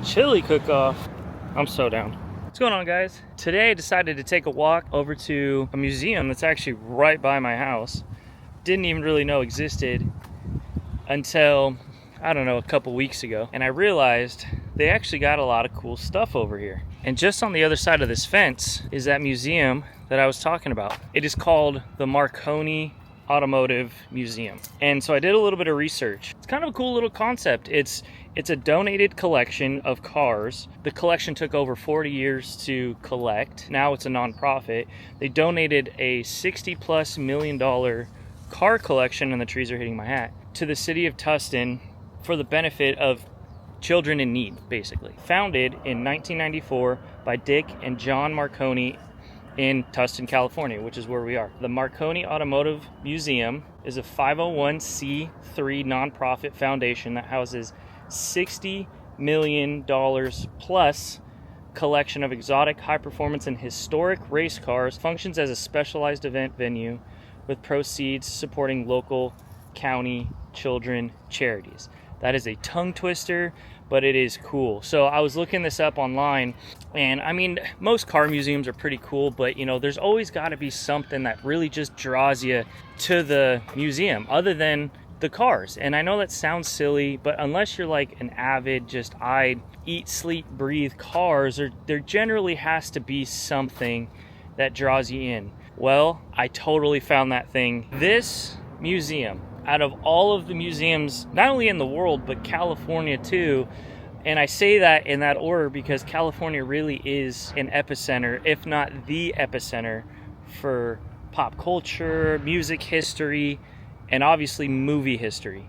Chili cook-off. I'm so down. What's going on, guys? Today I decided to take a walk over to a museum that's actually right by my house. Didn't even really know existed until, I don't know, a couple weeks ago. And I realized they actually got a lot of cool stuff over here. And just on the other side of this fence is that museum that I was talking about. It is called the Marconi Automotive Museum. And so I did a little bit of research. It's kind of a cool little concept. It's a donated collection of cars. The collection took over 40 years to collect. Now it's a nonprofit. They donated a $60+ million car collection, and the trees are hitting my hat, to the city of Tustin for the benefit of children in need, basically. Founded in 1994 by Dick and John Marconi in Tustin, California, which is where we are. The Marconi Automotive Museum is a 501c3 nonprofit foundation that houses $60 million plus collection of exotic, high performance, and historic race cars. Functions as a specialized event venue with proceeds supporting local, county, children charities. That is a tongue twister, but it is cool. So I was looking this up online, and I mean, most car museums are pretty cool, but you know, there's always got to be something that really just draws you to the museum other than the cars. And I know that sounds silly, but unless you're like an avid, just I eat, sleep, breathe cars, there generally has to be something that draws you in. Well, I totally found that thing. This museum, out of all of the museums, not only in the world, but California too, and I say that in that order because California really is an epicenter, if not the epicenter, for pop culture, music history, and obviously movie history.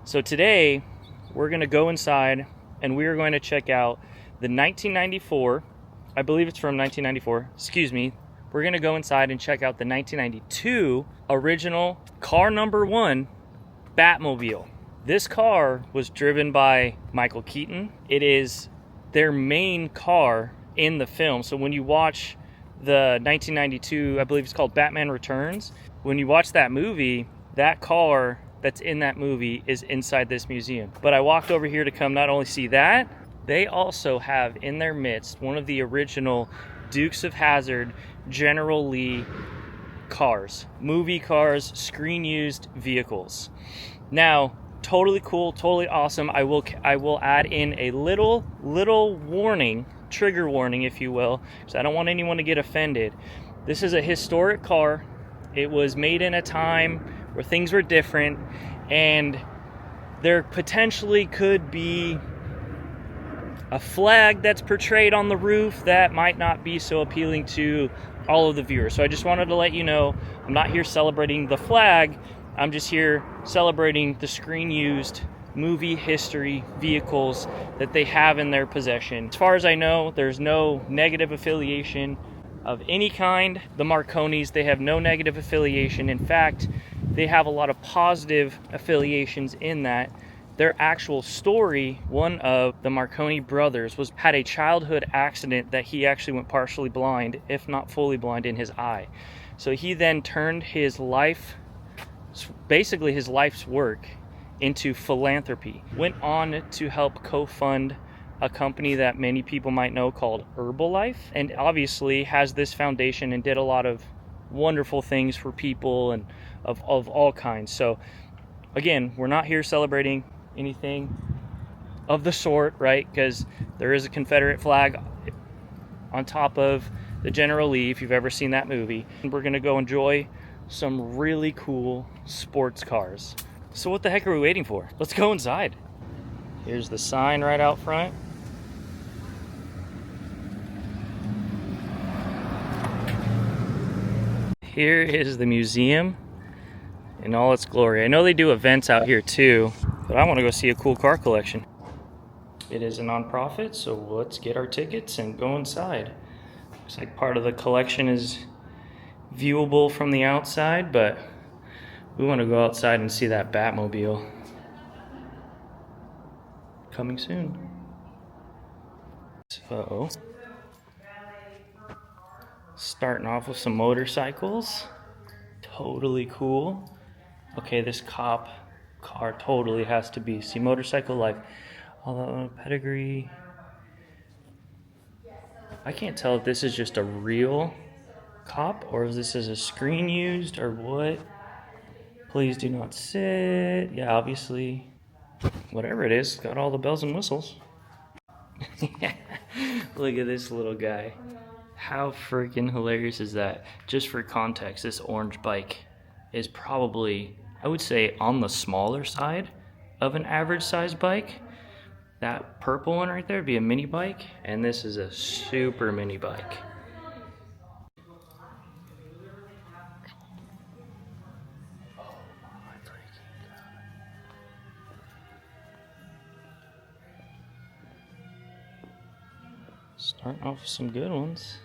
So today, we're going to go inside and we are going to check out the 1994, I believe it's from 1994, excuse me. We're going to go inside and check out the 1992 original car number 1 Batmobile. This car was driven by Michael Keaton. It is their main car in the film. So when you watch the 1992, I believe it's called Batman Returns, when you watch that movie, that car that's in that movie is inside this museum. But I walked over here to come not only see that, they also have in their midst one of the original Dukes of Hazzard General Lee cars, movie cars, screen used vehicles. Now, totally cool, totally awesome. I will add in a little warning, trigger warning if you will, because I don't want anyone to get offended. This is a historic car. It was made in a time where things were different, and there potentially could be a flag that's portrayed on the roof that might not be so appealing to all of the viewers. So I just wanted to let you know, I'm not here celebrating the flag, I'm just here celebrating the screen used movie history vehicles that they have in their possession. As far as I know, there's no negative affiliation of any kind. The Marconis, they have no negative affiliation. In fact, they have a lot of positive affiliations in that their actual story, one of the Marconi brothers had a childhood accident that he actually went partially blind, if not fully blind, in his eye. So he then turned his life, basically his life's work, into philanthropy. Went on to help co-fund a company that many people might know called Herbalife, and obviously has this foundation and did a lot of wonderful things for people and of all kinds. So again, we're not here celebrating anything of the sort, right? Because there is a Confederate flag on top of the General Lee, if you've ever seen that movie. And we're gonna go enjoy some really cool sports cars. So what the heck are we waiting for? Let's go inside. Here's the sign right out front. Here is the museum in all its glory. I know they do events out here too, but I want to go see a cool car collection. It is a nonprofit, so let's get our tickets and go inside. Looks like part of the collection is viewable from the outside, but we want to go outside and see that Batmobile. Coming soon. So, starting off with some motorcycles. Totally cool. Okay, this cop car totally has to be. See, Motorcycle Life. All the pedigree. I can't tell if this is just a real cop or if this is a screen used or what. Please do not sit. Yeah, obviously, whatever it is, got all the bells and whistles. Look at this little guy. How freaking hilarious is that? Just for context, this orange bike is probably, I would say, on the smaller side of an average size bike. That purple one right there would be a mini bike, and this is a super mini bike. Starting off with some good ones.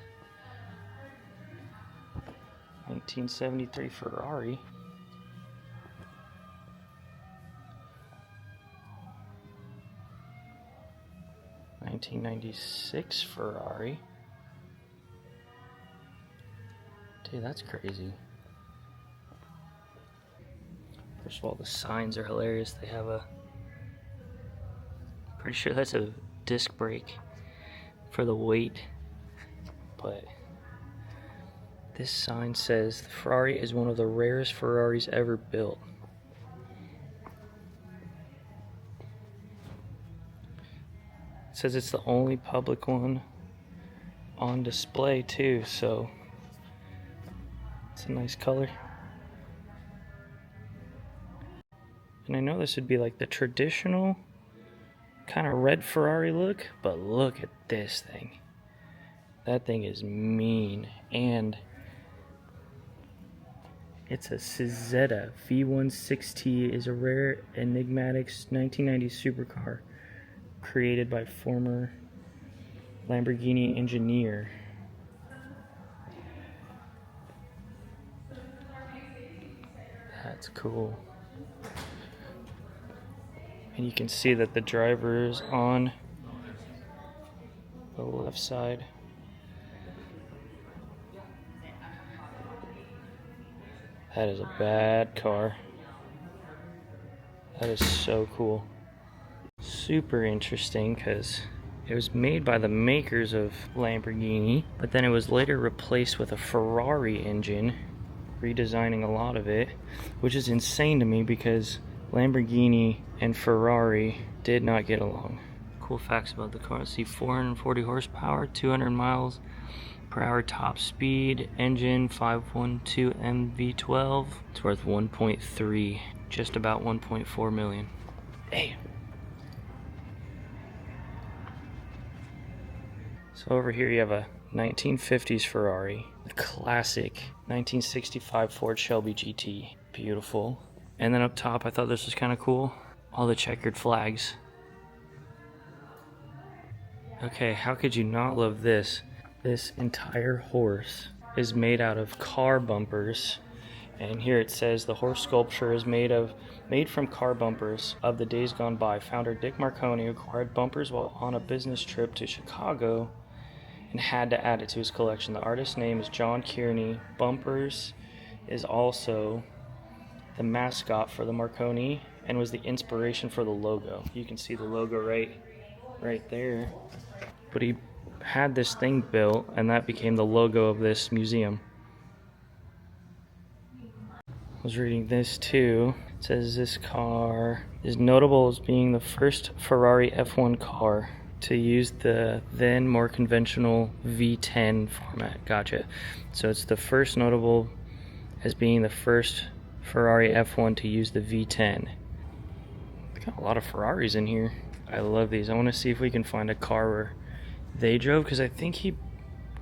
1973 Ferrari. $1996 Ferrari. Dude, that's crazy. First of all, the signs are hilarious. They have a, pretty sure that's a disc brake for the weight, but this sign says the Ferrari is one of the rarest Ferraris ever built. It says it's the only public one on display too, so it's a nice color. And I know this would be like the traditional kind of red Ferrari look, but look at this thing. That thing is mean, and it's a Cizetta V16T, is a rare enigmatic 1990s supercar created by former Lamborghini engineer. That's cool. And you can see that the driver is on the left side. That is a bad car. That is so cool. Super interesting because it was made by the makers of Lamborghini, but then it was later replaced with a Ferrari engine, redesigning a lot of it, which is insane to me because Lamborghini and Ferrari did not get along. Cool facts about the car. Let's see, 440 horsepower, 200 miles per hour top speed, engine 512 MV12. It's worth 1.3, just about 1.4 million. Hey. So over here you have a 1950s Ferrari, a classic 1965 Ford Shelby GT. Beautiful. And then up top, I thought this was kind of cool. All the checkered flags. Okay, how could you not love this? This entire horse is made out of car bumpers. And here it says the horse sculpture is made from car bumpers of the days gone by. Founder Dick Marconi acquired bumpers while on a business trip to Chicago and had to add it to his collection. The artist's name is John Kearney. Bumpers is also the mascot for the Marconi and was the inspiration for the logo. You can see the logo right there. But he had this thing built and that became the logo of this museum. I was reading this too. It says this car is notable as being the first Ferrari F1 car to use the then more conventional V10 format. Gotcha. So it's the first notable as being the first Ferrari F1 to use the V10. Got a lot of Ferraris in here. I love these. I want to see if we can find a car where they drove, because I think he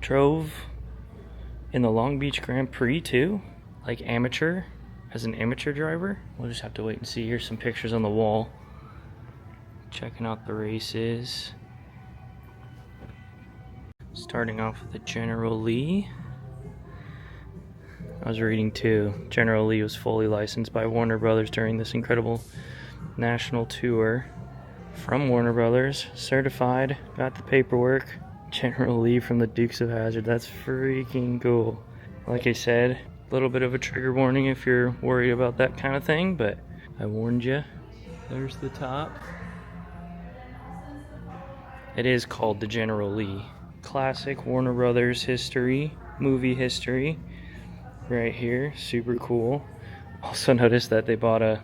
drove in the Long Beach Grand Prix too, like amateur, as an amateur driver. We'll just have to wait and see. Here's some pictures on the wall. Checking out the races. Starting off with the General Lee. I was reading too, General Lee was fully licensed by Warner Brothers during this incredible national tour. From Warner Brothers, certified, got the paperwork. General Lee from the Dukes of Hazzard. That's freaking cool. Like I said, a little bit of a trigger warning if you're worried about that kind of thing, but I warned you. There's the top. It is called the General Lee. classic Warner Brothers history, movie history right here. Super cool. Also noticed that they bought a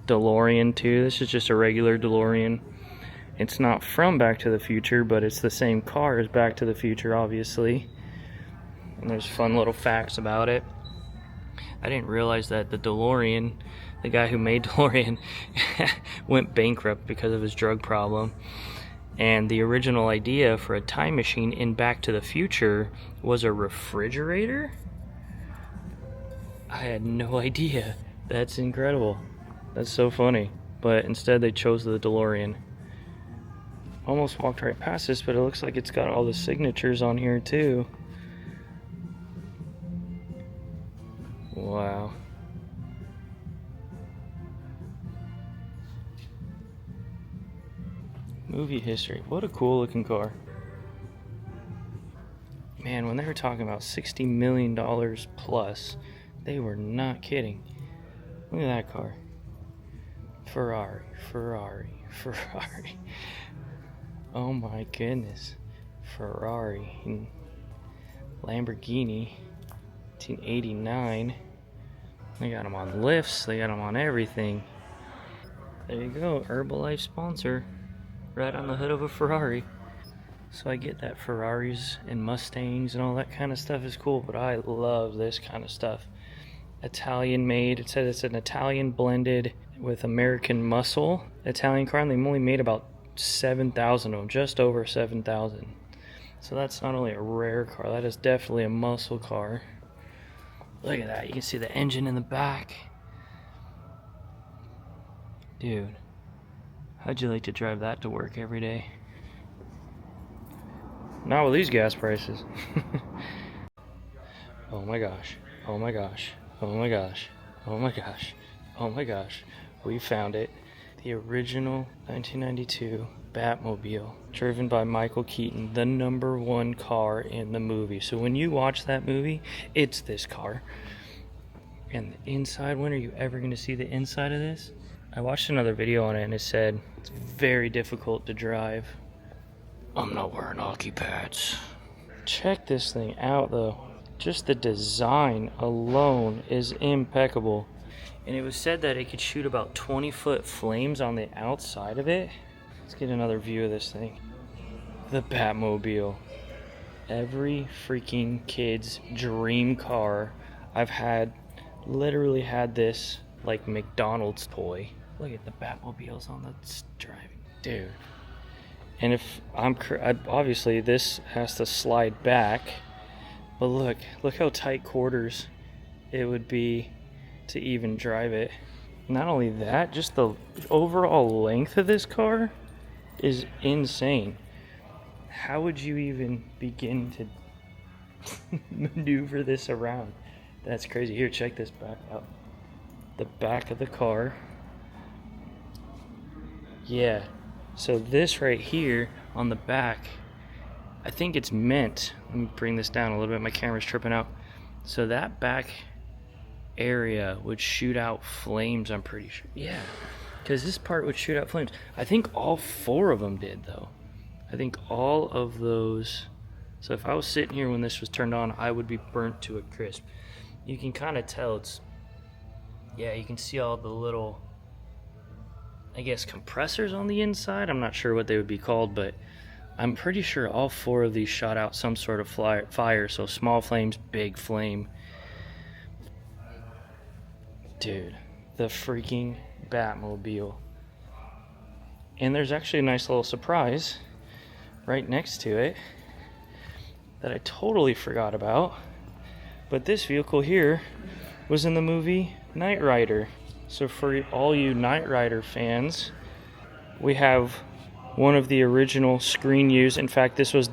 DeLorean too. This is just a regular DeLorean. It's not from Back to the Future, but it's the same car as Back to the Future, obviously. And there's fun little facts about it. I didn't realize that the DeLorean, the guy who made DeLorean, went bankrupt because of his drug problem. And the original idea for a time machine in Back to the Future was a refrigerator? I had no idea. That's incredible. That's so funny. But instead they chose the DeLorean. Almost walked right past this, but it looks like it's got all the signatures on here too. Wow. Movie history. What a cool looking car. Man, when they were talking about $60 million plus, they were not kidding. Look at that car. Ferrari. Oh my goodness. Ferrari and Lamborghini. 1989. They got them on lifts. They got them on everything. There you go. Herbalife sponsor. Right on the hood of a Ferrari. So I get that Ferraris and Mustangs and all that kind of stuff is cool, but I love this kind of stuff. Italian made. It says it's an Italian blended with American muscle Italian car, and they only made about 7,000 of them, just over 7,000. So that's not only a rare car, that is definitely a muscle car. Look at that, you can see the engine in the back. Dude, how'd you like to drive that to work every day? Not with these gas prices. Oh my gosh, oh my gosh, oh my gosh, oh my gosh, oh my gosh. We found it. The original 1992 Batmobile, driven by Michael Keaton, the #1 car in the movie. So when you watch that movie, it's this car. And the inside, when are you ever going to see the inside of this? I watched another video on it and it said it's very difficult to drive. I'm not wearing hockey pads. Check this thing out though. Just the design alone is impeccable. And it was said that it could shoot about 20-foot flames on the outside of it. Let's get another view of this thing. The Batmobile. Every freaking kid's dream car. I've literally had this like McDonald's toy. Look at the Batmobiles on the driving. Dude. And if obviously this has to slide back. But look how tight quarters it would be to even drive it. Not only that, just the overall length of this car is insane. How would you even begin to maneuver this around? That's crazy. Here, check this back out. The back of the car. Yeah. So this right here on the back, I think it's meant, let me bring this down a little bit, my camera's tripping out. So that back area would shoot out flames, I'm pretty sure. Yeah, because this part would shoot out flames. I think all 4 of them did though. I think all of those. So if I was sitting here when this was turned on, I would be burnt to a crisp. You can kind of tell it's, yeah, you can see all the little, I guess, compressors on the inside. I'm not sure what they would be called, but I'm pretty sure all 4 of these shot out some sort of fire. So small flames, big flame. Dude, the freaking Batmobile. And there's actually a nice little surprise right next to it that I totally forgot about. But this vehicle here was in the movie Knight Rider. So for all you Knight Rider fans, we have one of the original screen used. In fact, this was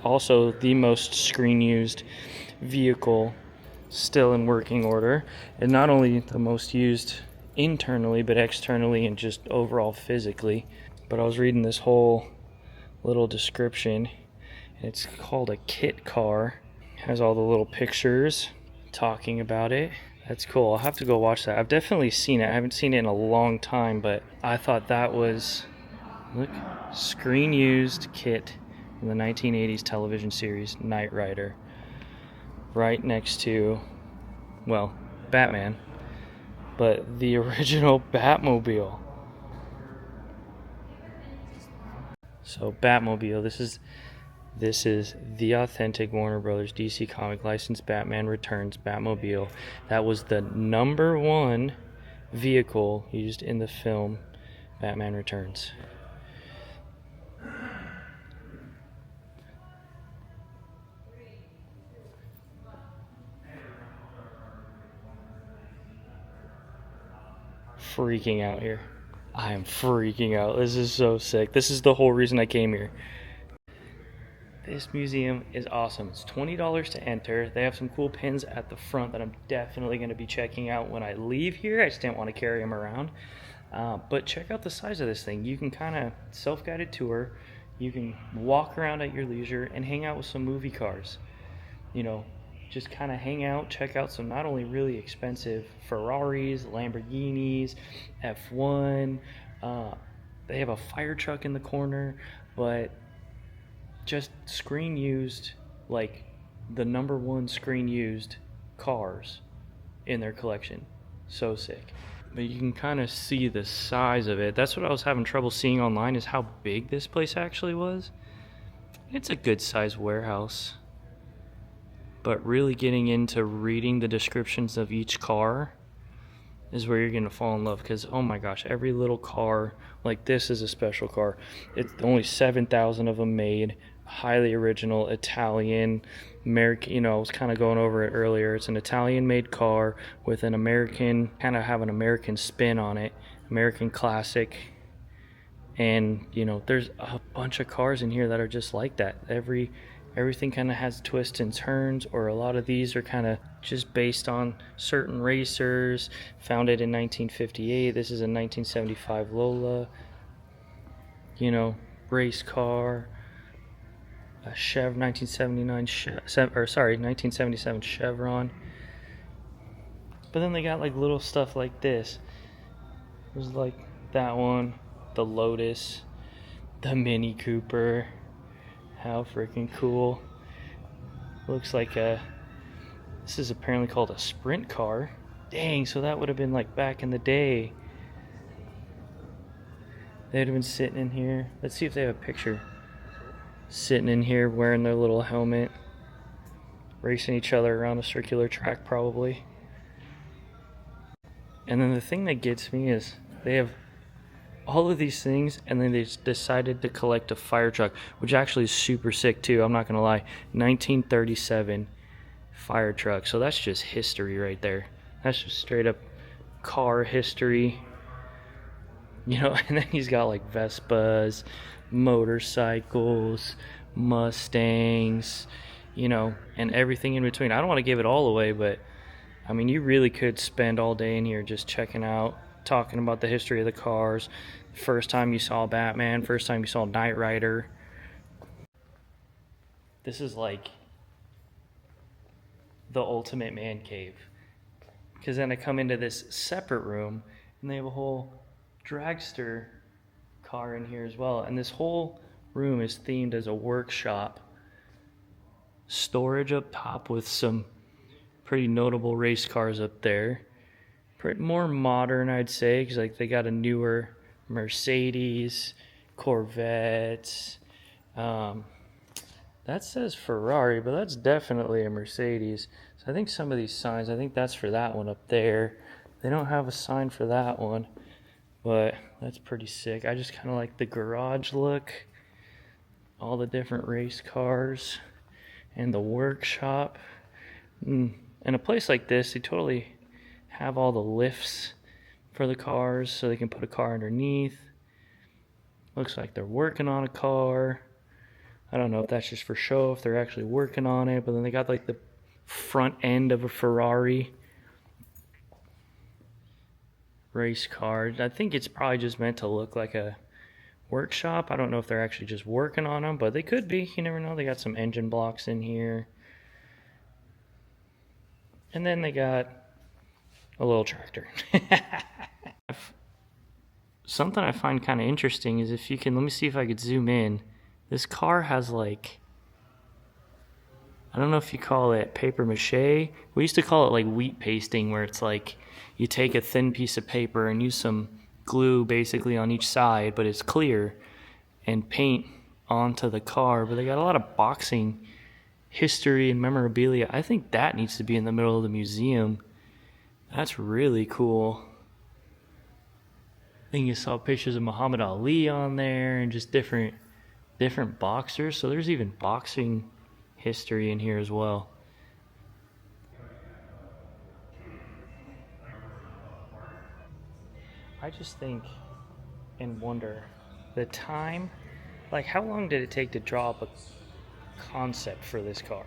also the most screen used vehicle still in working order, and not only the most used internally but externally and just overall physically. But I was reading this whole little description, and it's called a kit car. It has all the little pictures talking about it. That's cool. I'll have to go watch that. I've definitely seen it. I haven't seen it in a long time, but I thought that was, look, screen used kit from the 1980s television series Knight Rider, right next to, well, Batman, but the original Batmobile. So Batmobile, this is the authentic Warner Brothers DC comic licensed Batman Returns Batmobile. That was the #1 vehicle used in the film Batman Returns. Freaking out here. I am freaking out. This is so sick. This is the whole reason I came here. This museum is awesome. It's $20 to enter. They have some cool pins at the front that I'm definitely going to be checking out when I leave here. I just didn't want to carry them around. But check out the size of this thing. You can kind of self-guided tour. You can walk around at your leisure and hang out with some movie cars. You know, just kind of hang out, check out some not only really expensive Ferraris, Lamborghinis, F1. They have a fire truck in the corner, but just screen used, like the #1 screen used cars in their collection. So sick. But you can kind of see the size of it. That's what I was having trouble seeing online, is how big this place actually was. It's a good sized warehouse. But really getting into reading the descriptions of each car is where you're going to fall in love, because oh my gosh, every little car, like this is a special car. It's only 7,000 of them made, highly original, Italian, American, you know, I was kind of going over it earlier. It's an Italian made car with an American, kind of have an American spin on it, American classic. And you know, there's a bunch of cars in here that are just like that. Everything kind of has twists and turns, or a lot of these are kind of just based on certain racers. Founded in 1958. This is a 1975 Lola, you know, race car. A 1977 Chevron. But then they got like little stuff like this. There's like that one, the Lotus, the Mini Cooper. How freaking cool. Looks like this is apparently called a sprint car. Dang, so that would have been like back in the day. They'd have been sitting in here. Let's see if they have a picture. Sitting in here wearing their little helmet. Racing each other around a circular track probably. And then the thing that gets me is they have all of these things, and then they decided to collect a fire truck, which actually is super sick too, I'm not gonna lie. 1937 fire truck. So that's just history right there. That's just straight up car history, you know. And then he's got like Vespas, motorcycles, Mustangs, you know, and everything in between. I don't want to give it all away, but I mean, you really could spend all day in here just checking out, talking about the history of the cars. First time you saw Batman, first time you saw Knight Rider. This is like the ultimate man cave. Because then I come into this separate room, and they have a whole dragster car in here as well. And this whole room is themed as a workshop. Storage up top with some pretty notable race cars up there. More modern, I'd say, because like they got a newer Mercedes, Corvettes. That says Ferrari, but that's definitely a Mercedes. So I think some of these signs, I think that's for that one up there. They don't have a sign for that one, but that's pretty sick. I just kind of like the garage look, all the different race cars, and the workshop. And a place like this, they totally have all the lifts for the cars so they can put a car underneath. Looks like they're working on a car. I don't know if that's just for show, if they're actually working on it, but then they got like the front end of a Ferrari race car. I think it's probably just meant to look like a workshop. I don't know if they're actually just working on them, but they could be. You never know. They got some engine blocks in here. And then they got a little tractor. Something I find kind of interesting is if you can, let me see if I could zoom in. This car has like, I don't know if you call it paper mache. We used to call it like wheat pasting, where it's like you take a thin piece of paper and use some glue basically on each side, but it's clear, and paint onto the car. But they got a lot of boxing history and memorabilia. I think that needs to be in the middle of the museum. That's really cool. I think you saw pictures of Muhammad Ali on there and just different boxers. So there's even boxing history in here as well. I just think and wonder the time, like how long did it take to draw up a concept for this car?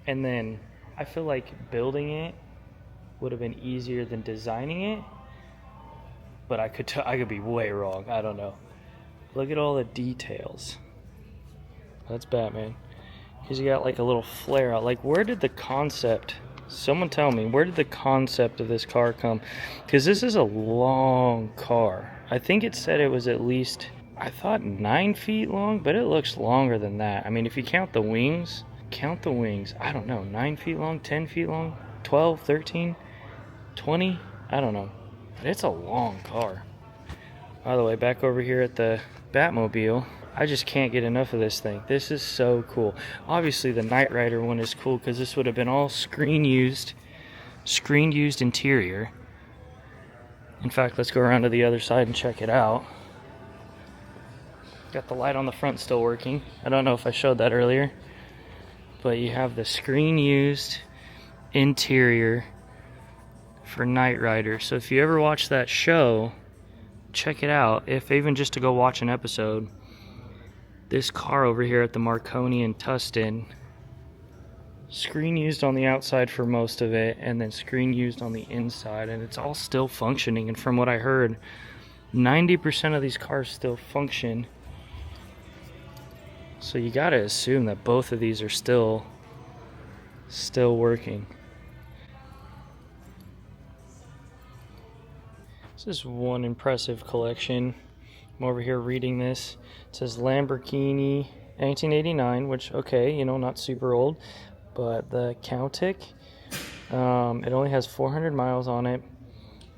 And then I feel like building it would have been easier than designing it, but I could be way wrong. I don't know. Look at all the details. That's Batman. Because you got like a little flare out. Like, where did the concept, someone tell me, where did the concept of this car come? Because this is a long car. I think it said it was at least, I thought 9 feet long, but it looks longer than that. I mean, if you count the wings, I don't know, 9 feet long, 10 feet long, 12, 13, 20, I don't know. But it's a long car. By the way, back over here at the Batmobile, I just can't get enough of this thing. This is so cool. Obviously, the Knight Rider one is cool because this would have been all screen used interior. In fact, let's go around to the other side and check it out. Got the light on the front still working. I don't know if I showed that earlier, but you have the screen used interior for Knight Rider. So if you ever watch that show, check it out. If even just to go watch an episode. This car over here at the Marconi in Tustin, screen used on the outside for most of it, and then screen used on the inside, and it's all still functioning. And from what I heard, 90% of these cars still function. So you gotta assume that both of these are still working. This is one impressive collection. I'm over here reading this. It says Lamborghini 1989, which, okay, you know, not super old, but the Countach, it only has 400 miles on it,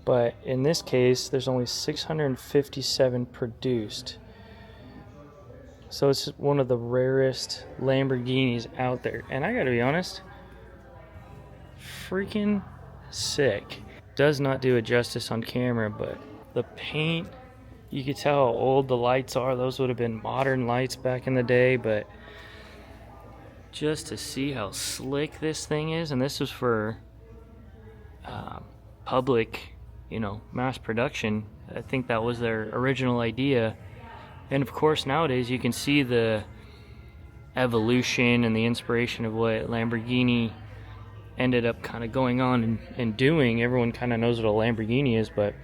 but in this case, there's only 657 produced. So it's one of the rarest Lamborghinis out there. And I gotta be honest, freaking sick. Does not do it justice on camera, but the paint, you could tell how old the lights are. Those would have been modern lights back in the day, but just to see how slick this thing is, and this was for public, you know, mass production. I think that was their original idea. And of course, nowadays you can see the evolution and the inspiration of what Lamborghini ended up kind of going on and doing. Everyone kind of knows what a Lamborghini is, but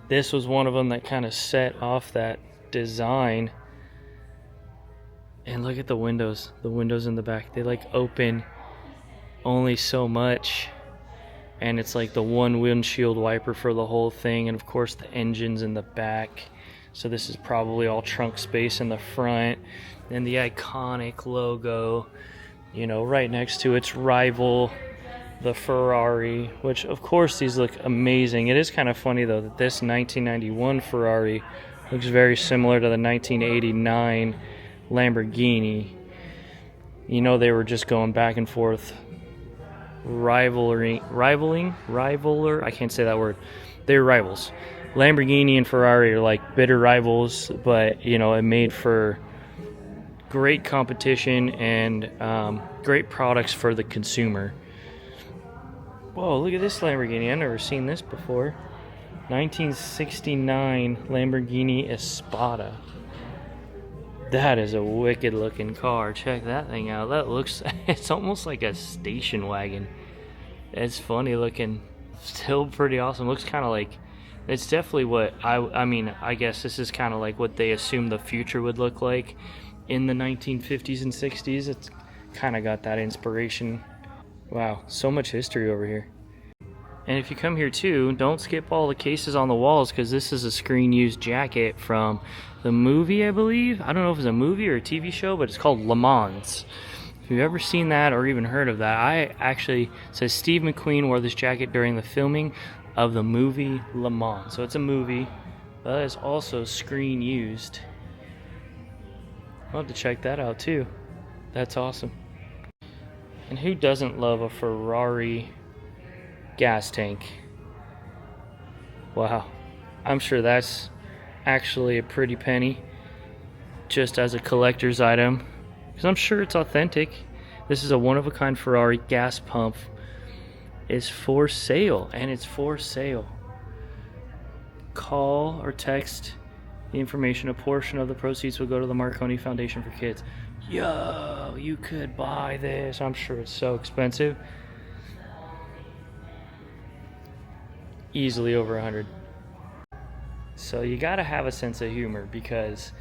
this was one of them that kind of set off that design. And look at the windows in the back. They like open only so much, and it's like the one windshield wiper for the whole thing. And of course the engine's in the back, so this is probably all trunk space in the front. And the iconic logo, you know, right next to its rival, the Ferrari, which of course these look amazing. It is kind of funny though that this 1991 Ferrari looks very similar to the 1989 Lamborghini. You know, they were just going back and forth, rivaling, I can't say that word. They're rivals. Lamborghini and Ferrari are like bitter rivals, but you know, it made for great competition and great products for the consumer. Whoa, look at this Lamborghini. I've never seen this before. 1969 Lamborghini Espada. That is a wicked looking car. Check that thing out. That looks, it's almost like a station wagon. It's funny looking. Still pretty awesome. Looks kind of like, it's definitely what, I mean, I guess this is kind of like what they assumed the future would look like in the 1950s and 60s. It's kind of got that inspiration. Wow, so much history over here. And if you come here too, don't skip all the cases on the walls, because this is a screen used jacket from the movie, I believe. I don't know if it's a movie or a TV show, but it's called Le Mans. If you've ever seen that or even heard of that, I actually says Steve McQueen wore this jacket during the filming of the movie Le Mans. So it's a movie, but it's also screen used. I'll have to check that out too. That's awesome. And who doesn't love a Ferrari gas tank? Wow. I'm sure that's actually a pretty penny just as a collector's item, because I'm sure it's authentic. This is a one-of-a-kind Ferrari gas pump. It's for sale, and it's for sale. Call or text the information. A portion of the proceeds will go to the Marconi Foundation for Kids. Yo, you could buy this. I'm sure it's so expensive. Easily over 100. So you gotta have a sense of humor, because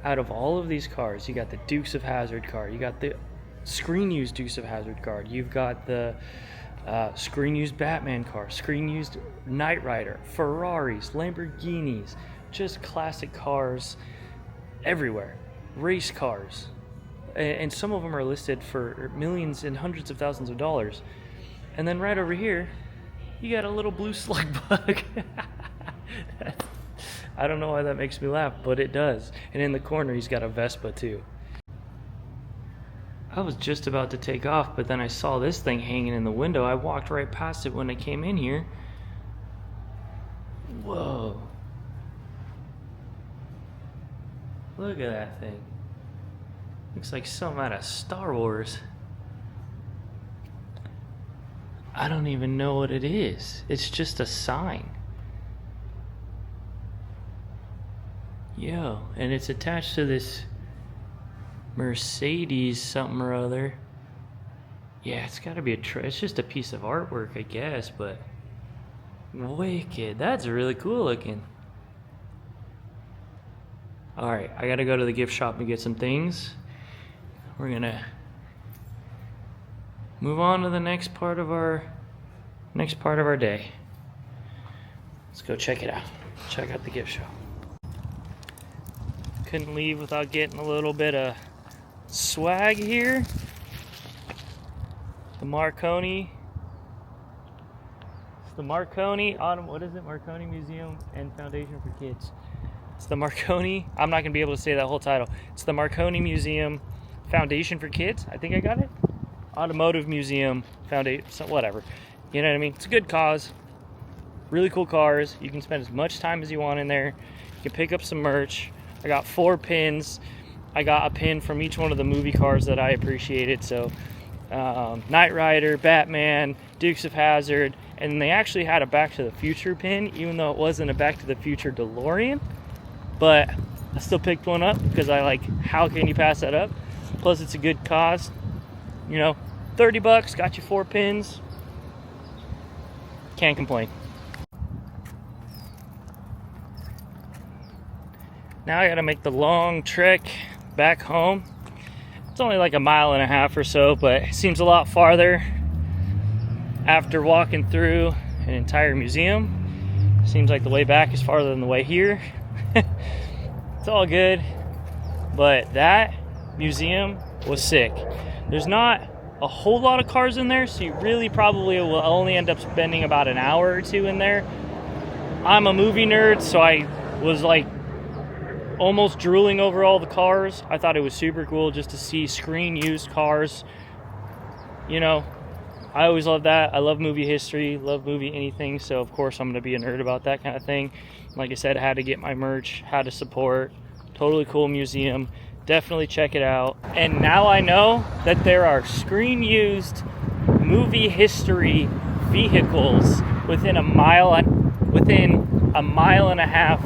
out of all of these cars, you got the Dukes of Hazzard car, you got the screen used Dukes of Hazzard car, you've got the screen used Batman car, screen used Knight Rider, Ferraris, Lamborghinis, just classic cars everywhere, race cars, and some of them are listed for millions and hundreds of thousands of dollars. And then right over here, you got a little blue slug bug. I don't know why that makes me laugh, but it does. And in the corner, he's got a Vespa too. I was just about to take off, but then I saw this thing hanging in the window. I walked right past it when I came in here. Whoa. Look at that thing. Looks like something out of Star Wars. I don't even know what it is. It's just a sign. Yo, and it's attached to this Mercedes something or other. Yeah, it's gotta be it's just a piece of artwork, I guess, but wicked. That's really cool looking. Alright, I gotta go to the gift shop and get some things. We're gonna move on to the next part of our day. Let's go check it out. Check out the gift shop. Couldn't leave without getting a little bit of swag here. The Marconi. It's the Marconi Marconi Museum and Foundation for Kids. It's the Marconi. I'm not gonna be able to say that whole title. It's the Marconi Museum Foundation for Kids. I think I got it. Automotive Museum Foundation, so whatever. You know what I mean? It's a good cause. Really cool cars. You can spend as much time as you want in there. You can pick up some merch. I got 4 pins. I got a pin from each one of the movie cars that I appreciated. So Knight Rider, Batman, Dukes of Hazzard, and they actually had a Back to the Future pin, even though it wasn't a Back to the Future DeLorean. But I still picked one up because I like, how can you pass that up? Plus it's a good cause. You know, 30 bucks, got you 4 pins. Can't complain. Now I gotta make the long trek back home. It's only like 1.5 miles or so, but it seems a lot farther after walking through an entire museum. Seems like the way back is farther than the way here. It's all good, but that museum was sick. There's not a whole lot of cars in there, so you really probably will only end up spending about an hour or 2 in there. I'm a movie nerd, so I was like almost drooling over all the cars. I thought it was super cool just to see screen used cars. You know, I always love that. I love movie history, love movie anything, so of course I'm going to be a nerd about that kind of thing. Like I said, I had to get my merch, had to support. Totally cool museum. Definitely check it out. And now I know that there are screen used movie history vehicles within a mile and a half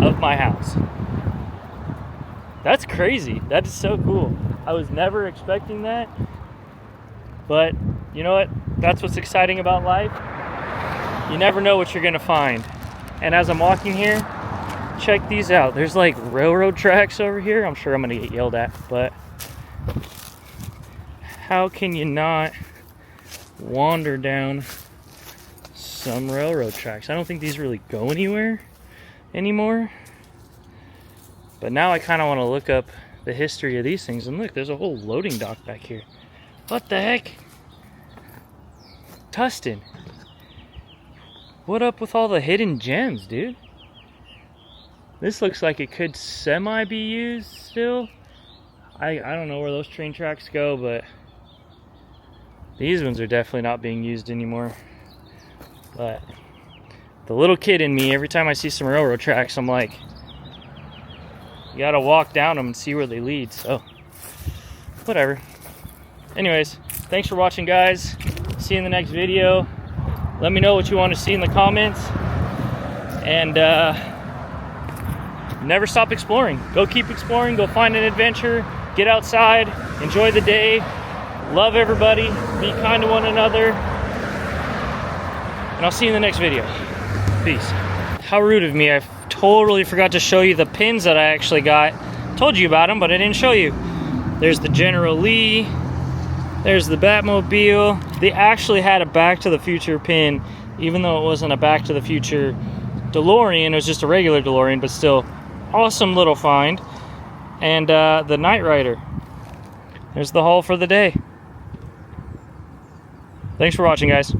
of my house. That's crazy. That is so cool. I was never expecting that. But you know what? That's what's exciting about life. You never know what you're gonna find. And as I'm walking here, check these out. There's like railroad tracks over here. I'm sure I'm gonna get yelled at, but how can you not wander down some railroad tracks. I don't think these really go anywhere anymore. But now I kind of want to look up the history of these things. And look, there's a whole loading dock back here. What the heck? Tustin. What up with all the hidden gems, dude? This looks like it could semi be used still. I don't know where those train tracks go, but these ones are definitely not being used anymore. But the little kid in me, every time I see some railroad tracks, I'm like, you gotta walk down them and see where they lead. So whatever. Anyways, thanks for watching, guys. See you in the next video. Let me know what you want to see in the comments. And never stop exploring. Go keep exploring. Go find an adventure. Get outside. Enjoy the day. Love everybody. Be kind to one another. And I'll see you in the next video. Peace. How rude of me. I totally forgot to show you the pins that I actually got. Told you about them, but I didn't show you. There's the General Lee. There's the Batmobile. They actually had a Back to the Future pin, even though it wasn't a Back to the Future DeLorean. It was just a regular DeLorean, but still awesome little find. And the Knight Rider. There's the haul for the day. Thanks for watching, guys.